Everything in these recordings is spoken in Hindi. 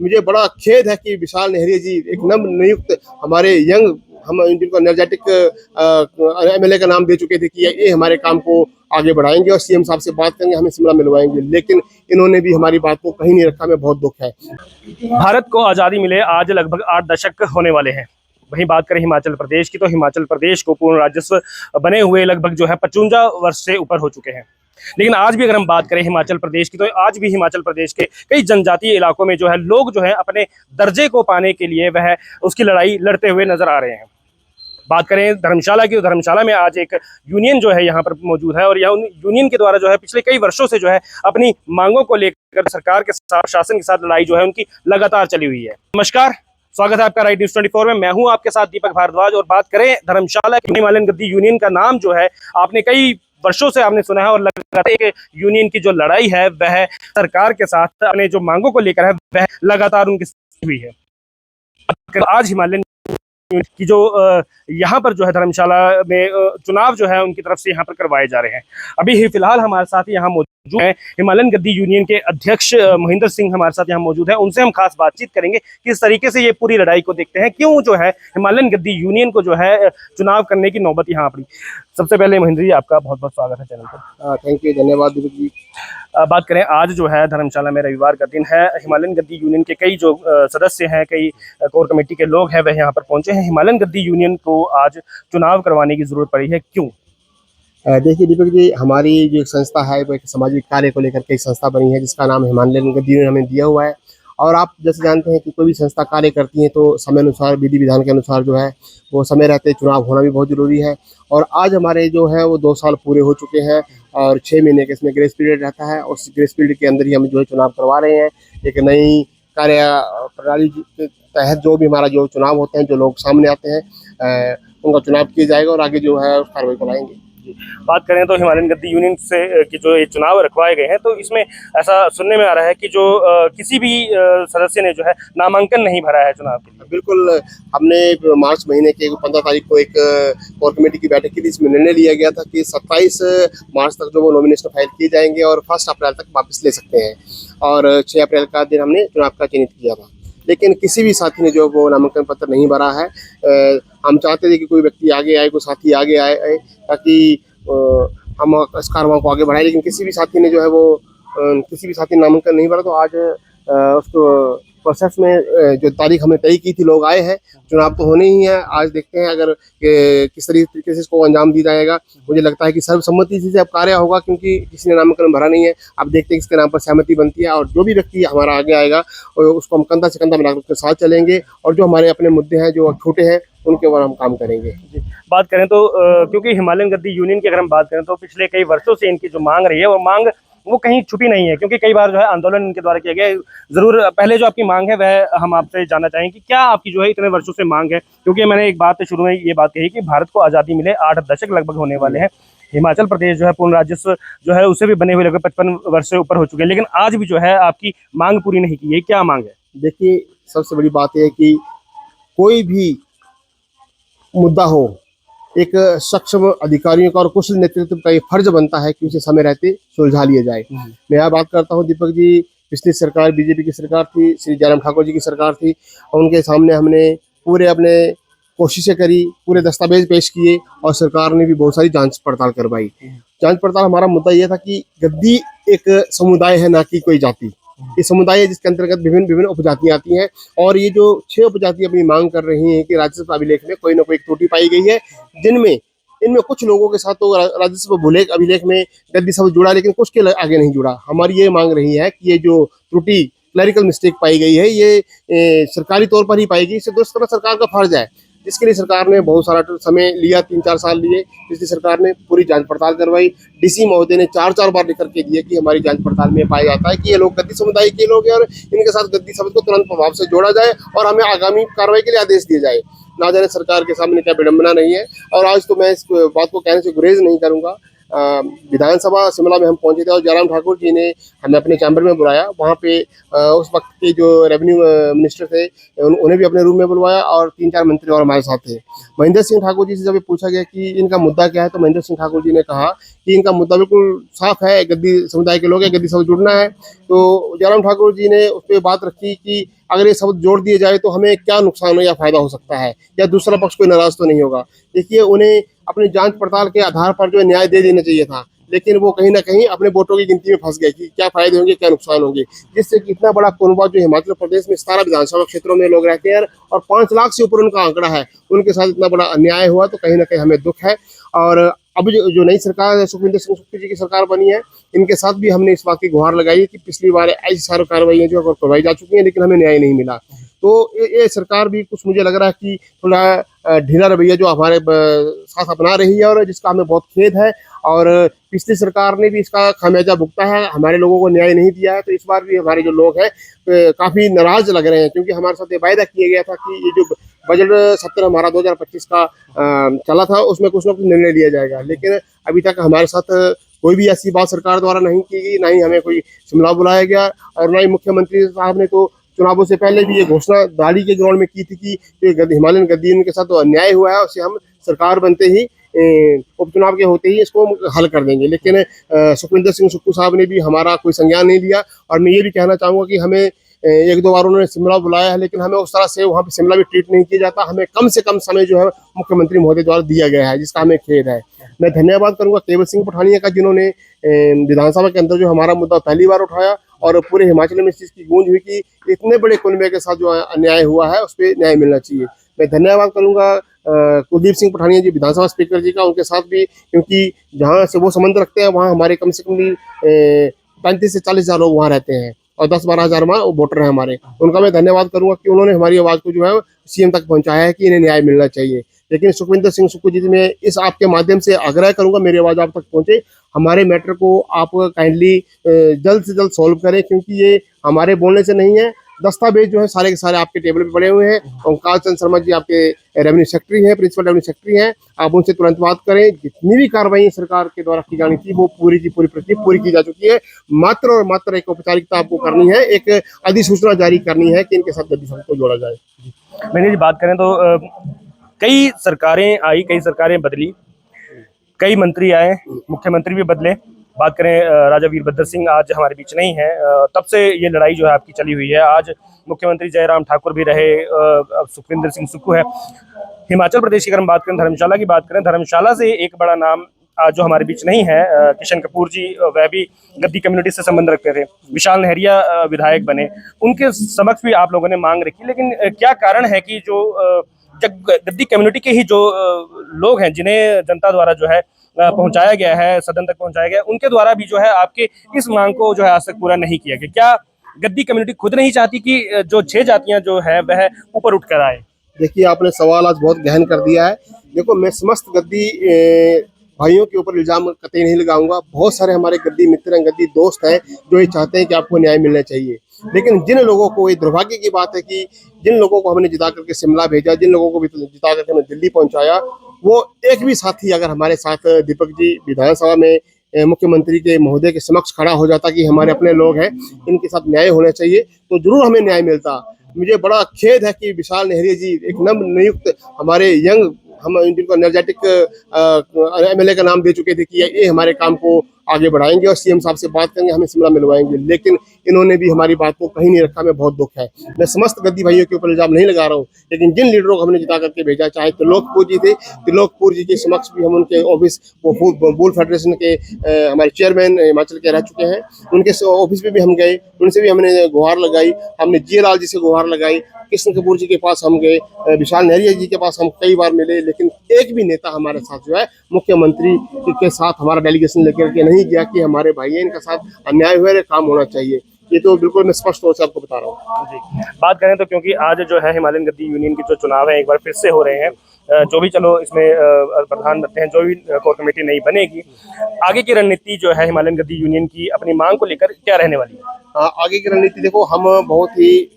मुझे बड़ा खेद है कि विशाल नेहरिया जी एक नव नियुक्त हमारे यंग, हम जिनको एनर्जेटिक एमएलए का नाम दे चुके थे कि ये हमारे काम को आगे बढ़ाएंगे और सीएम साहब से बात करेंगे, हमें शिमला मिलवाएंगे, लेकिन इन्होंने भी हमारी बात को कहीं नहीं रखा। हमें बहुत दुख है। भारत को आज़ादी मिले आज लगभग 8 दशक होने वाले हैं। वहीं बात करें हिमाचल प्रदेश की, तो हिमाचल प्रदेश को पूर्ण राजस्व बने हुए लगभग जो है 55 वर्ष से ऊपर हो चुके हैं। लेकिन आज भी अगर हम बात करें हिमाचल प्रदेश की, तो आज भी हिमाचल प्रदेश के कई जनजातीय इलाकों में जो है लोग जो है अपने दर्जे को पाने के लिए वह उसकी लड़ाई लड़ते हुए नजर आ रहे हैं। बात करें धर्मशाला की, तो धर्मशाला में आज एक यूनियन जो है यहाँ पर मौजूद है और यह यूनियन के द्वारा जो है पिछले कई वर्षों से जो है अपनी मांगों को लेकर सरकार के साथ, शासन के साथ लड़ाई जो है उनकी लगातार चली हुई है। नमस्कार, स्वागत है आपका राइट न्यूज़ 24 में। मैं हूं आपके साथ दीपक भारद्वाज। और बात करें धर्मशाला की, हिमालयन गद्दी यूनियन का नाम जो है आपने कई वर्षों से आपने सुना है और लगातार यूनियन की जो लड़ाई है वह सरकार के साथ अपने जो मांगों को लेकर है वह लगातार उनकी हुई है। आज हिमालयन की जो यहाँ पर जो है धर्मशाला में चुनाव जो है उनकी तरफ से यहाँ पर करवाए जा रहे हैं। अभी ही फिलहाल हमारे साथ यहाँ मौजूद हैं हिमालयन गद्दी यूनियन के अध्यक्ष मोहिंदर सिंह हमारे साथ यहाँ मौजूद है। उनसे हम खास बातचीत करेंगे किस तरीके से ये पूरी लड़ाई को देखते हैं, क्यों जो है हिमालयन गद्दी यूनियन को जो है चुनाव करने की नौबत यहाँ पड़ी। सबसे पहले मोहिंदर जी, आपका बहुत बहुत स्वागत है चैनल पर। थैंक यू, धन्यवाद दीपक जी। बात करें आज जो है धर्मशाला में रविवार का दिन है, हिमालयन गद्दी यूनियन के कई जो सदस्य हैं, कई कोर कमेटी के लोग हैं वह यहाँ पर पहुंचे हैं। हिमालयन गद्दी यूनियन को आज चुनाव करवाने की जरूरत पड़ी है, क्यों? देखिए दीपक जी, हमारी जो एक संस्था है वो एक सामाजिक कार्य को लेकर के एक संस्था बनी है जिसका नाम हिमालयन गद्दी यूनियन हमें दिया हुआ है। और आप जैसे जानते हैं कि कोई भी संस्था कार्य करती है तो समय अनुसार, विधि विधान के अनुसार जो है वो समय रहते चुनाव होना भी बहुत ज़रूरी है। और आज हमारे जो है वो 2 साल पूरे हो चुके हैं और 6 महीने के इसमें ग्रेस पीरियड रहता है। और उस ग्रेस पीरियड के अंदर ही हम जो है चुनाव करवा रहे हैं। एक नई कार्य प्रणाली के तहत जो भी हमारा जो चुनाव होते हैं, जो लोग सामने आते हैं उनका चुनाव किया जाएगा और आगे जो है उस कार्रवाई कराएंगे। बात करें तो हिमालयन गद्दी यूनियन से कि जो ये चुनाव रखवाए गए हैं, तो इसमें ऐसा सुनने में आ रहा है कि जो किसी भी सदस्य ने जो है नामांकन नहीं भरा है चुनाव के लिए। बिल्कुल, हमने मार्च महीने के 15 तारीख को एक कोर कमेटी की बैठक की थी। इसमें निर्णय लिया गया था कि 27 मार्च तक जो वो नॉमिनेशन फाइल किए जाएंगे और 1 अप्रैल तक वापस ले सकते हैं। और 6 अप्रैल का दिन हमने चुनाव का चयनित किया था, लेकिन किसी भी साथी ने जो वो नामांकन पत्र नहीं भरा है। हम चाहते थे कि कोई व्यक्ति आगे आए, कोई साथी आगे आए ताकि हम इस कार्रवाई को आगे बढ़ाएं, लेकिन किसी भी साथी ने जो है वो किसी भी साथी ने नामांकन नहीं भरा। तो आज उसको प्रोसेस में जो तारीख हमने तय की थी, लोग आए हैं, चुनाव तो होने ही है। आज देखते हैं अगर किस तरीके से इसको अंजाम दिया जाएगा। मुझे लगता है कि सर्वसम्मति से अब कार्य होगा, क्योंकि किसी ने नामांकन भरा नहीं है। अब देखते हैं किसके नाम पर सहमति बनती है और जो भी व्यक्ति हमारा आगे आएगा उसको हम कंधा से कंधा मिलाकर उसके साथ चलेंगे और जो हमारे अपने मुद्दे हैं जो छोटे हैं उनके ऊपर हम काम करेंगे। बात करें तो क्योंकि हिमालयन गद्दी यूनियन की अगर हम बात करें तो पिछले कई वर्षों से इनकी जो मांग रही है वो मांग वो कहीं छुपी नहीं है, क्योंकि कई बार जो है आंदोलन इनके द्वारा किया गया है। जरूर पहले जो आपकी मांग है वह हम आपसे जानना चाहेंगे कि क्या आपकी जो है इतने वर्षों से मांग है, क्योंकि मैंने एक बात शुरू में ये बात कही कि भारत को आज़ादी मिले 8 दशक लगभग होने वाले हैं। हिमाचल प्रदेश जो है पूर्ण राजस्व जो है उसे भी बने हुए लगभग 55 वर्ष से ऊपर हो चुके हैं, लेकिन आज भी जो है आपकी मांग पूरी नहीं की है। क्या मांग है? देखिए, सबसे बड़ी बात यह है कि कोई भी मुद्दा हो, एक सक्षम अधिकारियों का और कुशल नेतृत्व का ये फर्ज बनता है कि उसे समय रहते सुलझा लिया जाए। मैं यहाँ बात करता हूँ दीपक जी, पिछली सरकार बीजेपी की सरकार थी, श्री जयराम ठाकुर जी की सरकार थी, और उनके सामने हमने पूरे अपने कोशिशें करी, पूरे दस्तावेज पेश किए और सरकार ने भी बहुत सारी जांच पड़ताल करवाई। जांच पड़ताल, हमारा मुद्दा यह था कि गद्दी एक समुदाय है, ना कि कोई जाति। ये समुदाय है जिसके अंतर्गत विभिन्न उपजातियां आती हैं और ये जो 6 उपजातियां अपनी मांग कर रही हैं कि राजस्व अभिलेख में कोई ना कोई त्रुटि पाई गई है, जिनमें इनमें कुछ लोगों के साथ तो राजस्व अभिलेख में गद्दी शब्द जुड़ा, लेकिन कुछ के आगे नहीं जुड़ा। हमारी ये मांग रही है कि ये जो त्रुटि, क्लरिकल मिस्टेक पाई गई है, ये सरकारी तौर पर ही पाई गई। इसे दुरुस्त करना सरकार का फर्ज है, जिसके लिए सरकार ने बहुत सारा समय लिया, 3-4 साल लिए। पिछली सरकार ने पूरी जांच पड़ताल करवाई। डीसी महोदय ने 4-4 बार लिख करके दिए कि हमारी जांच पड़ताल में पाया जाता है कि ये लोग गद्दी समुदाय के लोग हैं और इनके साथ गद्दी शब्द को तुरंत प्रभाव से जोड़ा जाए और हमें आगामी कार्रवाई के लिए आदेश दिए जाए। ना जाने सरकार के सामने क्या विडंबना नहीं है। और आज तो मैं इस बात को कहने से गुरेज नहीं करूंगा, विधानसभा शिमला में हम पहुंचे थे और जयराम ठाकुर जी ने हमें अपने चैम्बर में बुलाया। वहाँ पे उस वक्त के जो रेवेन्यू मिनिस्टर थे उन्हें भी अपने रूम में बुलवाया और 3-4 मंत्री और हमारे साथ थे। महेंद्र सिंह ठाकुर जी से जब पूछा गया कि इनका मुद्दा क्या है, तो महेंद्र सिंह ठाकुर जी ने कहा कि इनका मुद्दा बिल्कुल साफ है, गद्दी समुदाय के लोग हैं, गद्दी सब जुड़ना है। तो जयराम ठाकुर जी ने उस पर बात रखी कि अगर ये शब्द जोड़ दिए जाए तो हमें क्या नुकसान या फायदा हो सकता है, या दूसरा पक्ष कोई नाराज तो नहीं होगा। देखिए, उन्हें अपनी जांच पड़ताल के आधार पर जो है न्याय दे देना चाहिए था, लेकिन वो कहीं ना कहीं अपने वोटों की गिनती में फंस गए कि क्या फायदे होंगे क्या नुकसान होंगे, जिससे कि इतना बड़ा कुनबा जो हिमाचल प्रदेश में 17 विधानसभा क्षेत्रों में लोग रहते हैं और 5 लाख से ऊपर उनका आंकड़ा है, उनके साथ इतना बड़ा अन्याय हुआ, तो कहीं ना कहीं हमें दुख है। और अब जो नई सरकार है, सुखविंदर सिंह सुक्खू जी की सरकार बनी है, इनके साथ भी हमने इस बात की गुहार लगाई है कि पिछली बार ऐसी सारी कार्रवाइयां जो करवाई जा चुकी हैं, लेकिन हमें न्याय नहीं मिला। तो ये सरकार भी कुछ मुझे लग रहा है कि थोड़ा ढीला रवैया जो हमारे साथ अपना रही है, और जिसका हमें बहुत खेद है। और पिछली सरकार ने भी इसका खामियाजा भुगता है, हमारे लोगों को न्याय नहीं दिया है। तो इस बार भी हमारे जो लोग हैं काफ़ी नाराज लग रहे हैं, क्योंकि हमारे साथ ये वायदा किया गया था कि ये जो बजट सत्र हमारा 2025 का चला था, उसमें कुछ ना कुछ निर्णय लिया जाएगा, लेकिन अभी तक हमारे साथ कोई भी ऐसी बात सरकार द्वारा नहीं की गई, ना ही हमें कोई शिमला बुलाया गया, और ना ही मुख्यमंत्री साहब ने तो चुनावों से पहले भी ये घोषणा दाड़ी के ग्राउंड में की थी कि हिमालयन गद्दी के साथ तो अन्याय हुआ है, उसे हम सरकार बनते ही उपचुनाव के होते ही इसको हल कर देंगे। लेकिन सुखविंदर सिंह सुक्खू साहब ने भी हमारा कोई संज्ञान नहीं लिया। और मैं ये भी कहना चाहूँगा कि हमें 1-2 बार उन्होंने शिमला बुलाया है, लेकिन हमें उस तरह से वहाँ पे शिमला में ट्रीट नहीं किया जाता। हमें कम से कम समय जो है मुख्यमंत्री महोदय द्वारा दिया गया है, जिसका हमें खेद है। मैं धन्यवाद करूँगा केवल सिंह पठानिया का, जिन्होंने विधानसभा के अंदर जो हमारा मुद्दा पहली बार उठाया, और पूरे हिमाचल में इस चीज़ की गूंज हुई कि इतने बड़े कुनबे के साथ जो अन्याय हुआ है उस पर न्याय मिलना चाहिए। मैं धन्यवाद करूँगा कुलदीप सिंह पठानिया जी, विधानसभा स्पीकर जी का, उनके साथ भी, क्योंकि जहाँ से वो संबंध रखते हैं वहाँ हमारे कम से कम भी 35 से 40 हज़ार लोग वहाँ रहते हैं, और 10-12 हज़ार वहाँ वोटर हैं हमारे। उनका मैं धन्यवाद करूँगा कि उन्होंने हमारी आवाज़ को जो है सीएम तक पहुँचाया है कि इन्हें न्याय मिलना चाहिए। लेकिन सुखविंदर सिंह सुक्खू जी, मैं इस आपके माध्यम से आग्रह करूँगा मेरी आवाज़ आप तक पहुँचे, हमारे मैटर को आप काइंडली जल्द से जल्द सॉल्व करें, क्योंकि ये हमारे बोलने से नहीं है। दस्तावेज जो है सारे के सारे आपके टेबल पे पड़े हुए हैं। ओंकार चंद शर्मा जी आपके रेवेन्यू सेक्रेटरी हैं, प्रिंसिपल रेवेन्यू सेक्रेटरी हैं, आप उनसे तुरंत बात करें। जितनी भी कार्रवाई सरकार के द्वारा की जानी थी वो पूरी की पूरी प्रक्रिया पूरी की जा चुकी है। मात्र और मात्र एक औपचारिकता आपको करनी है, एक अधिसूचना जारी करनी है कि इनके साथ गद्दी संघ को जोड़ा जाए। मैंने जी बात करें तो कई सरकारें आई, कई सरकारें बदली, कई मंत्री आए, मुख्यमंत्री भी बदले। बात करें राजा वीरभद्र सिंह आज हमारे बीच नहीं है, तब से ये लड़ाई जो है आपकी चली हुई है। आज मुख्यमंत्री जयराम ठाकुर भी रहे, अब सुखविंदर सिंह सुक्खू है। हिमाचल प्रदेश की अगर हम बात करें, धर्मशाला की बात करें, धर्मशाला से एक बड़ा नाम आज जो हमारे बीच नहीं है, किशन कपूर जी, वह भी गद्दी कम्युनिटी से संबंध रखते थे। विशाल नहरिया विधायक बने, उनके समक्ष भी आप लोगों ने मांग रखी, लेकिन क्या कारण है कि जो गद्दी कम्युनिटी के ही जो लोग हैं, जिन्हें जनता द्वारा जो है पहुंचाया गया है, सदन तक पहुंचाया गया, उनके द्वारा भी जो है आपके इस मांग को जो है आज तक पूरा नहीं किया गया? क्या गद्दी कम्युनिटी खुद नहीं चाहती कि जो 6 जातियां जो है वह ऊपर उठ कर आए? देखिए, आपने सवाल आज बहुत गहन कर दिया है। देखो, मैं समस्त गद्दी भाइयों के ऊपर इल्ज़ाम कतई नहीं लगाऊंगा। बहुत सारे हमारे गद्दी मित्र हैं, गद्दी दोस्त हैं, जो ये चाहते हैं कि आपको न्याय मिलना चाहिए। लेकिन जिन लोगों को, ये दुर्भाग्य की बात है कि जिन लोगों को हमने जिता करके शिमला भेजा, जिन लोगों को भी जिता करके हमने दिल्ली पहुंचाया, वो एक भी साथी अगर हमारे साथ दीपक जी विधानसभा में मुख्यमंत्री के महोदय के समक्ष खड़ा हो जाता कि हमारे अपने लोग हैं, इनके साथ न्याय होना चाहिए, तो जरूर हमें न्याय मिलता। मुझे बड़ा खेद है कि विशाल नहरिया जी, एक नव नियुक्त हमारे यंग, हम जिनको एनर्जेटिक एमएलए का नाम दे चुके थे कि ये हमारे काम को आगे बढ़ाएंगे और सीएम साहब से बात करेंगे, हमें शिमला मिलवाएंगे, लेकिन इन्होंने भी हमारी बात को कहीं नहीं रखा। में बहुत दुख है। मैं समस्त गद्दी भाइयों के ऊपर इल्जाम नहीं लगा रहा हूँ, लेकिन जिन लीडरों को हमने जिता करके भेजा, चाहे त्रिलोकपुर जी थे, त्रिलोकपुर जी के समक्ष भी हम उनके ऑफिस, वो बुल फेडरेशन के हमारे चेयरमैन हिमाचल के रह चुके हैं, उनके ऑफिस में भी हम गए, उनसे भी हमने गुहार लगाई, हमने जी लाल जी से गुहार लगाई, किशन कपूर जी के पास हम गए, विशाल नहरिया जी के पास हम कई बार मिले, लेकिन एक भी नेता हमारे साथ जो है मुख्यमंत्री के साथ हमारा डेलीगेशन लेकर के नहीं गया कि हमारे भाई हैं, इनके साथ अन्याय हुआ है, काम होना चाहिए। ये तो बिल्कुल मैं स्पष्ट तौर से आपको बता रहा हूँ। जी, बात करें तो क्योंकि आज जो है हिमालयन गद्दी यूनियन के जो चुनाव है एक बार फिर से हो रहे हैं, जो भी चलो इसमें प्रधान बनते हैं, जो भी कोर कमेटी नहीं बनेगी, आगे की रणनीति जो है हिमालयन गद्दी यूनियन की अपनी मांग को लेकर क्या रहने वाली है? आगे की रणनीति देखो, हम बहुत ही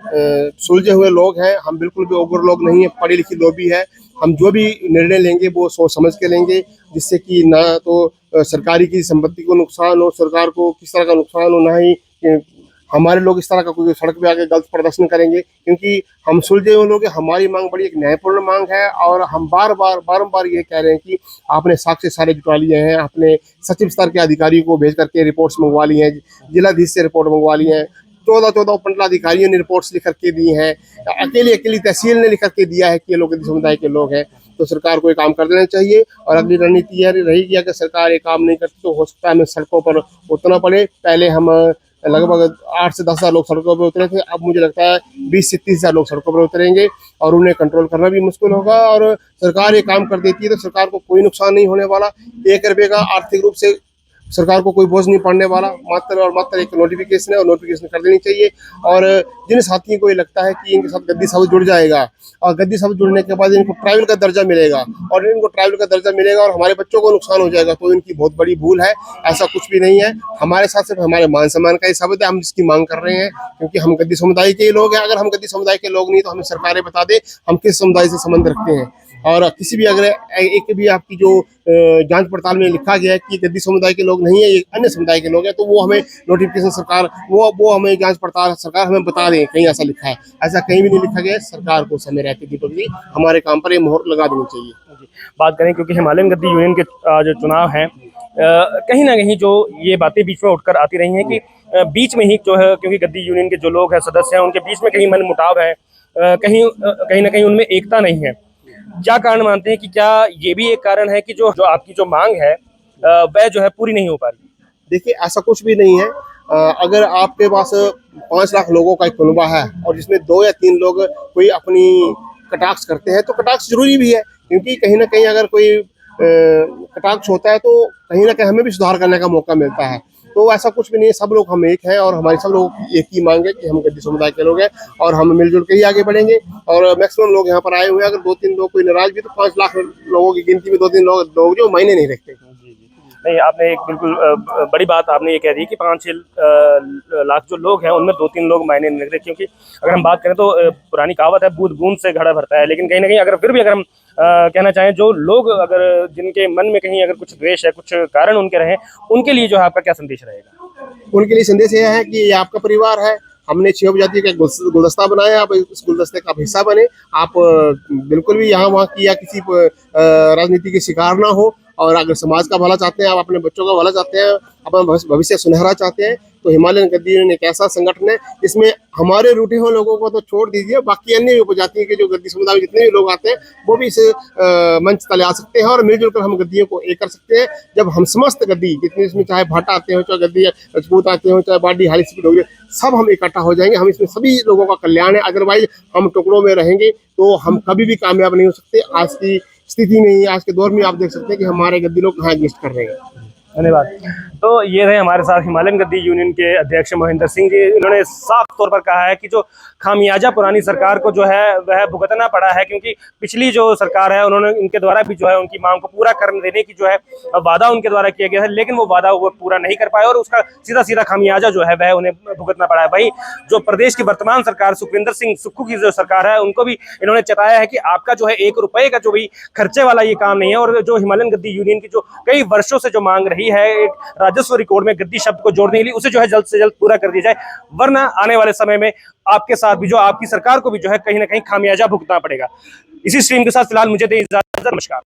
सुलझे हुए लोग हैं, हम बिल्कुल भी ओवर लोग नहीं है, पढ़ी लिखी लोग भी है। हम जो भी निर्णय लेंगे वो सोच समझ के लेंगे, जिससे कि ना तो सरकारी की संपत्ति को नुकसान हो, सरकार को किस तरह का नुकसान हो, ना ही हमारे लोग इस तरह का कोई सड़क पे आके गलत प्रदर्शन करेंगे, क्योंकि हम सुलझे हुए लोग हैं। हमारी मांग बड़ी एक न्यायपूर्ण मांग है और हम बारंबार ये कह रहे हैं कि आपने साक्ष्य सारे जुटा लिए हैं, आपने सचिव स्तर के अधिकारियों को भेज करके रिपोर्ट्स मंगवा ली हैं, जिलाधीश से रिपोर्ट मंगवा ली हैं, 14 उपमंडलाधिकारियों ने रिपोर्ट्स लिख करके दी हैं, अकेली तहसील ने लिख करके दिया है कि ये लोग समुदाय के लोग हैं। तो सरकार को ये काम कर देना चाहिए और अगली रणनीति यह रहेगी, अगर सरकार ये काम नहीं करती तो हो सकता है हमें सड़कों पर उतरना पड़े। पहले हम लगभग 8 से 10 हज़ार लोग सड़कों पर उतरे थे, अब मुझे लगता है 20 से 30 हज़ार लोग सड़कों पर उतरेंगे और उन्हें कंट्रोल करना भी मुश्किल होगा। और सरकार ये काम कर देती है तो सरकार को कोई नुकसान नहीं होने वाला, 1 रुपये का आर्थिक रूप से सरकार को कोई बोझ नहीं पड़ने वाला, मात्र और मात्र एक नोटिफिकेशन है और नोटिफिकेशन कर देनी चाहिए। और जिन साथियों को ये लगता है कि इनके साथ गद्दी शब्द जुड़ जाएगा और गद्दी शब्द जुड़ने के बाद इनको ट्राइबल का दर्जा मिलेगा और इनको ट्राइबल का दर्जा मिलेगा और हमारे बच्चों को नुकसान हो जाएगा, तो इनकी बहुत बड़ी भूल है। ऐसा कुछ भी नहीं है, हमारे साथ सिर्फ हमारे मान सम्मान का ही शब्द है, हम जिसकी मांग कर रहे हैं, क्योंकि हम गद्दी समुदाय के लोग हैं। अगर हम गद्दी समुदाय के लोग नहीं तो हमें सरकारें बता दे हम किस समुदाय से संबंध रखते हैं। और किसी भी अगर एक भी आपकी जो जांच पड़ताल में लिखा गया है कि गद्दी समुदाय के लोग नहीं है, ये अन्य समुदाय के लोग हैं, तो वो हमें नोटिफिकेशन सरकार वो हमें जांच पड़ताल सरकार हमें बता दें कहीं ऐसा लिखा है। ऐसा कहीं भी नहीं लिखा गया है। सरकार को समय रहते दीपक जी हमारे काम पर ये मोहर लगा देनी चाहिए। बात करें क्योंकि हिमालयन गद्दी यूनियन के जो चुनाव हैं, कहीं ना कहीं जो ये बातें बीच में उठकर आती रही हैं कि बीच में ही जो है, क्योंकि गद्दी यूनियन के जो लोग हैं, सदस्य हैं, उनके बीच में कहीं मनमुटाव है, कहीं ना कहीं उनमें एकता नहीं है। क्या कारण मानते हैं कि क्या ये भी एक कारण है कि जो आपकी जो मांग है वह जो है पूरी नहीं हो पा रही? देखिए, ऐसा कुछ भी नहीं है। अगर आपके पास 5 लाख लोगों का एक कुनबा है और जिसमें 2 या 3 लोग कोई अपनी कटाक्ष करते हैं, तो कटाक्ष जरूरी भी है, क्योंकि कहीं ना कहीं अगर कोई कटाक्ष होता है तो कहीं ना कहीं हमें भी सुधार करने का मौका मिलता है। तो ऐसा कुछ भी नहीं है, सब लोग हम एक हैं और हमारी सब लोगों की एक ही मांग है कि हम गद्दी समुदाय के लोग हैं और हम मिलजुल के ही आगे बढ़ेंगे। और मैक्सिमम लोग यहाँ पर आए हुए हैं, अगर 2-3 लोग कोई नाराज भी, तो 5 लाख लोगों की गिनती में 2-3 लोग जो मायने नहीं रखते। नहीं, आपने एक बिल्कुल बड़ी बात आपने ये कह दी कि 5-6 लाख जो लोग हैं उनमें 2-3 लोग मायने नहीं रखते, क्योंकि अगर हम बात करें तो पुरानी कहावत है, बूंद बूंद से घड़ा भरता है। लेकिन कहीं ना कहीं अगर फिर भी अगर हम कहना चाहें, जो लोग अगर जिनके मन में कहीं अगर कुछ द्वेष है, कुछ कारण उनके रहे, उनके लिए जो है आपका क्या संदेश रहेगा? उनके लिए संदेश यह है कि ये आपका परिवार है, हमने 6 उपजाति का गुलदस्ता बनाया, आप इस गुलदस्ते का हिस्सा बने। आप बिल्कुल भी यहाँ वहाँ की या किसी राजनीति के शिकार ना हो, और अगर समाज का भला चाहते हैं, आप अपने बच्चों का भला चाहते हैं, अपना भविष्य सुनहरा चाहते हैं, तो हिमालयन गद्दी यूनियन एक ऐसा संगठन है जिसमें हमारे रूठे हुए लोगों को तो छोड़ दीजिए, बाकी अन्य उपजाति के जो गद्दी समुदाय में जितने भी लोग आते हैं वो भी इस मंच तले आ सकते हैं और मिलजुल कर हम गद्दियों को एक कर सकते हैं। जब हम समस्त गद्दी जितने इसमें, चाहे भाटा आते हो, चाहे गद्दी राजपूत आते हो, चाहे बाडी हाली डोगरी, सब हम इकट्ठा हो जाएंगे। हम इसमें सभी लोगों का कल्याण है, अदरवाइज हम टुकड़ों में रहेंगे तो हम कभी भी कामयाब नहीं हो सकते। आज की स्थिति में, आज के दौर में आप देख सकते हैं कि हमारे गद्दी लोग कहाँ एग्जिस्ट कर रहे हैं। धन्यवाद। तो ये रहे हमारे साथ हिमालयन गद्दी यूनियन के अध्यक्ष महेंद्र सिंह जी। उन्होंने साफ तौर पर कहा है कि जो खामियाजा पुरानी सरकार को जो है वह भुगतना पड़ा है, क्योंकि पिछली जो सरकार है उन्होंने उनके द्वारा भी जो है उनकी मांग को पूरा करने देने की जो है वादा उनके द्वारा किया गया है, लेकिन वो वादा वो पूरा नहीं कर पाए और उसका सीधा सीधा खामियाजा जो है वह उन्हें भुगतना पड़ा है। वहीं जो प्रदेश की वर्तमान सरकार सुखविंदर सिंह सुक्खू की जो सरकार है, उनको भी इन्होंने चताया है कि आपका जो है 1 रुपए का जो भी खर्चे वाला ये काम नहीं है। और जो हिमालयन गद्दी यूनियन की जो कई वर्षों से जो मांग रही है एक राजस्व रिकॉर्ड में गद्दी शब्द को जोड़ने के लिए, उसे जो है जल्द से जल्द पूरा कर दिया जाए, वरना आने वाले समय में आपके साथ भी जो आपकी सरकार को भी जो है कहीं ना कहीं खामियाजा भुगतना पड़ेगा। इसी स्ट्रीम के साथ फिलहाल मुझे दे इजाजत। नमस्कार।